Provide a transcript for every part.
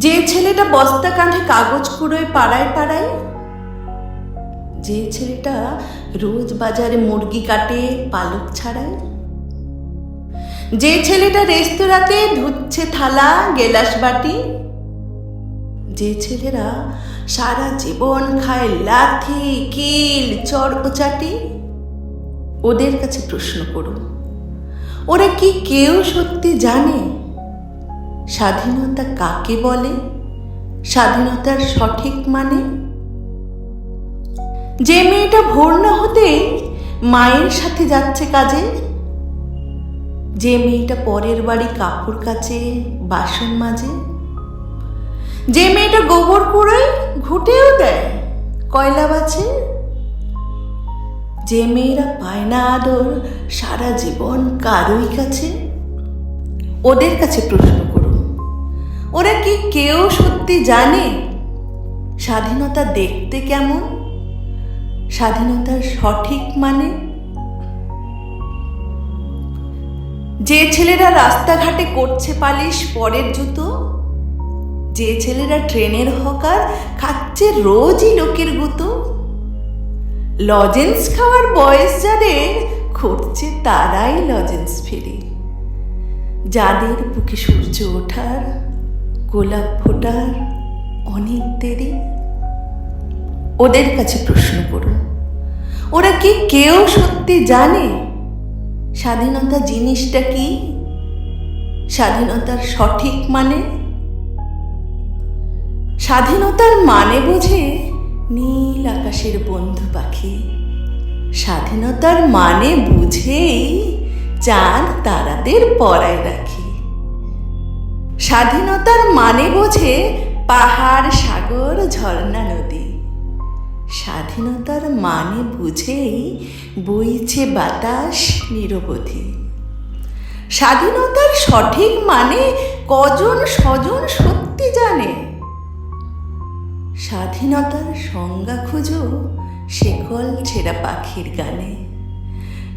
যে ছেলেটা বস্তা কাঁধে কাগজ কুড়োয় পাড়ায় পাড়ায়, যে ছেলেটা রোজ বাজারে মুরগি কাটে পালক ছাড়ায়, যে ছেলেটা রেস্তোরাঁতে ধুচ্ছে থালা গেলাস বাটি, যে ছেলেরা সারা জীবন খায় লাথি কিল চড় ও চাটি, ওদের কাছে প্রশ্ন করুন, ওরা কি কেউ সত্যি জানে স্বাধীনতা কাকে বলে, স্বাধীনতার সঠিক মানে? যে মেয়েটা ভোর না হতে মায়ের সাথে যাচ্ছে কাজে, যে মেয়েটা পরের বাড়ি কাপড় কাচে বাসন মাজে, যে মেয়েটা গোবর কুড়োয় ঘুটেও দেয় কয়লা বাছে, যে মেয়েরা পায় না আদর সারা জীবন কারোই কাছে, ওদের কাছে প্রশ্ন করুন, ওরা কি কেউ সত্যি জানে স্বাধীনতা দেখতে কেমন, স্বাধীনতার সঠিক মানে? যে ছেলেরা রাস্তাঘাটে করছে পালিশ পরের জুতো, যে ছেলেরা ট্রেনের হকার খাচ্ছে রোজই লোকের গুতো, লজেন্স খাওয়ার বয়স যাদের ঘটছে তারাই লজেন্স ফেরে, যাদের বুকে সূর্য ওঠার গোলাপ ফোটার অনেক দেরি, ওদের কাছে প্রশ্ন করুন, ওরা কি কেউ সত্যি জানে স্বাধীনতা জিনিসটা কি, স্বাধীনতার সঠিক মানে? স্বাধীনতার মানে বোঝে নীল আকাশের বন্ধু পাখি, স্বাধীনতার মানে বুঝেই চাঁদ তারাদের পরায় রাখি, স্বাধীনতার মানে বোঝে পাহাড় সাগর ঝর্ণা নদী, স্বাধীনতার মানে বুঝেই বইছে বাতাস নিরবধি, স্বাধীনতার সঠিক মানে কজন স্বজন সত্যি জানে, স্বাধীনতার সংজ্ঞা খুঁজো শেকল ছেঁড়া পাখির গানে,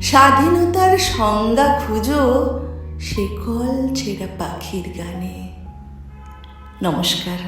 স্বাধীনতার সংজ্ঞা খুঁজো শেকল ছেঁড়া পাখির গানে। নমস্কার।